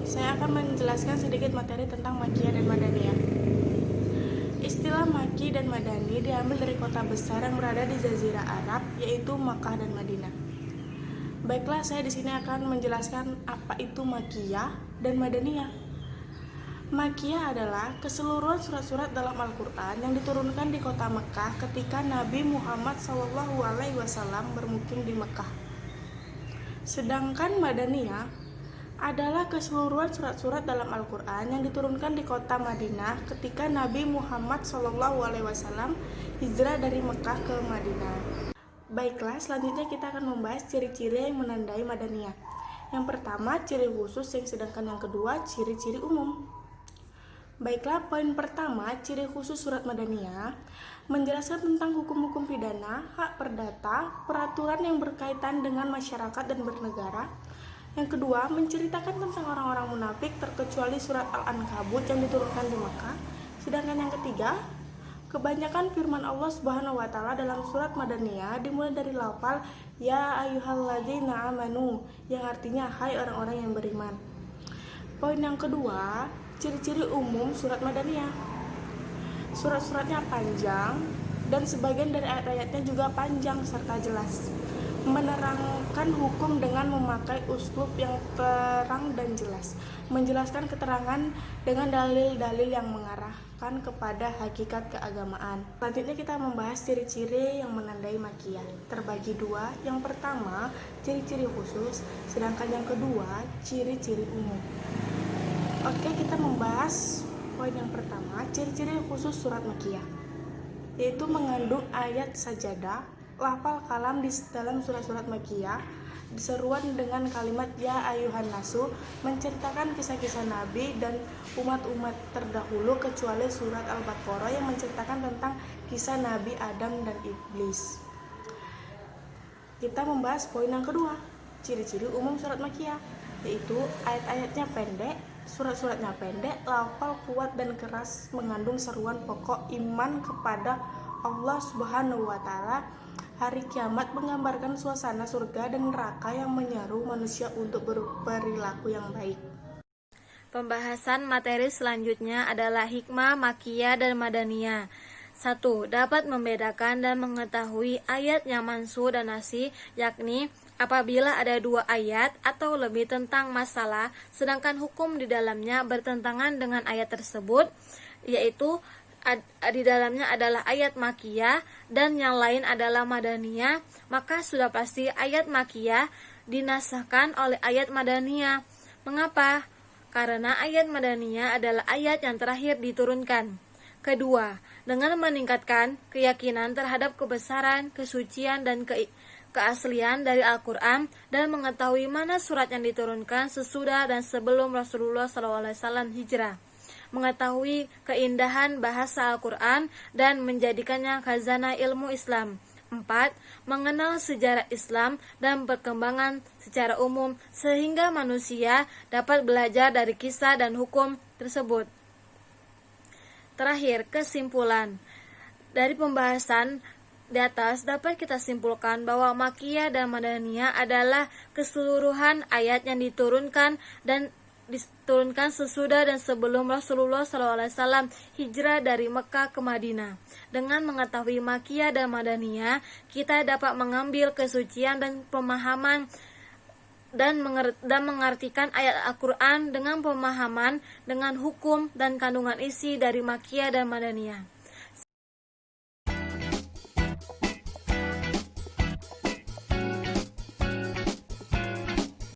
saya akan menjelaskan sedikit materi tentang Makkiyah dan Madaniyah. Istilah Makki dan Madani diambil dari kota besar yang berada di Jazirah Arab, yaitu Makkah dan Madinah. Baiklah, saya di sini akan menjelaskan apa itu Makkiyah dan Madaniyah. Makkiyah adalah keseluruhan surat-surat dalam Al-Quran yang diturunkan di kota Mekah ketika Nabi Muhammad SAW bermukim di Mekah. Sedangkan Madaniyah adalah keseluruhan surat-surat dalam Al-Quran yang diturunkan di kota Madinah ketika Nabi Muhammad SAW hijrah dari Mekah ke Madinah. Baiklah, selanjutnya kita akan membahas ciri-ciri yang menandai Madaniyah. Yang pertama, ciri khusus, sedangkan yang kedua, ciri-ciri umum. Baiklah, poin pertama, ciri khusus surat Madaniyah menjelaskan tentang hukum-hukum pidana, hak perdata, peraturan yang berkaitan dengan masyarakat dan bernegara. Yang kedua, menceritakan tentang orang-orang munafik terkecuali surat Al-Ankabut yang diturunkan di Makkah. Sedangkan yang ketiga, kebanyakan firman Allah Subhanahu wa taala dalam surat Madaniyah dimulai dari lafal ya ayyuhalladzina amanu, yang artinya hai orang-orang yang beriman. Poin yang kedua, ciri-ciri umum surat Madaniyah. Surat-suratnya panjang dan sebagian dari ayat-ayatnya juga panjang serta jelas, menerangkan hukum dengan memakai uslub yang terang dan jelas, menjelaskan keterangan dengan dalil-dalil yang mengarahkan kepada hakikat keagamaan. Selanjutnya kita membahas ciri-ciri yang menandai Makkiyah. Terbagi dua, yang pertama ciri-ciri khusus, sedangkan yang kedua ciri-ciri umum. Oke, kita membahas poin yang pertama, ciri-ciri khusus surat Makkiyah, yaitu mengandung ayat sajadah, lafal kalam di dalam surat-surat Makkiyah, diseruan dengan kalimat ya ayuhan nasu, menceritakan kisah-kisah Nabi dan umat-umat terdahulu kecuali surat Al-Baqarah yang menceritakan tentang kisah Nabi Adam dan Iblis. Kita membahas poin yang kedua, ciri-ciri umum surat Makkiyah, yaitu ayat-ayatnya pendek, surat-suratnya pendek, lafal kuat dan keras, mengandung seruan pokok iman kepada Allah Subhanahu wa taala, hari kiamat, menggambarkan suasana surga dan neraka yang menyeru manusia untuk berperilaku yang baik. Pembahasan materi selanjutnya adalah hikmah Makkiyah dan Madaniyah. 1. Dapat membedakan dan mengetahui ayat yang mansuh dan nasih, yakni apabila ada dua ayat atau lebih tentang masalah, sedangkan hukum di dalamnya bertentangan dengan ayat tersebut, yaitu di dalamnya adalah ayat Makkiyah dan yang lain adalah Madaniyah, maka sudah pasti ayat Makkiyah dinasahkan oleh ayat Madaniyah. Mengapa? Karena ayat Madaniyah adalah ayat yang terakhir diturunkan. Kedua, dengan meningkatkan keyakinan terhadap kebesaran, kesucian, dan keaslian dari Al-Quran dan mengetahui mana surat yang diturunkan sesudah dan sebelum Rasulullah SAW hijrah, mengetahui keindahan bahasa Al-Quran dan menjadikannya khazanah ilmu Islam. 4. Mengenal sejarah Islam dan perkembangan secara umum sehingga manusia dapat belajar dari kisah dan hukum tersebut. Terakhir, kesimpulan. Dari pembahasan di atas dapat kita simpulkan bahwa Makkiyah dan Madaniyah adalah keseluruhan ayat yang diturunkan sesudah dan sebelum Rasulullah SAW hijrah dari Mekah ke Madinah. Dengan mengetahui Makkiyah dan Madaniyah, kita dapat mengambil kesucian dan pemahaman dan mengartikan ayat Al-Quran dengan pemahaman, dengan hukum dan kandungan isi dari Makkiyah dan Madaniyah.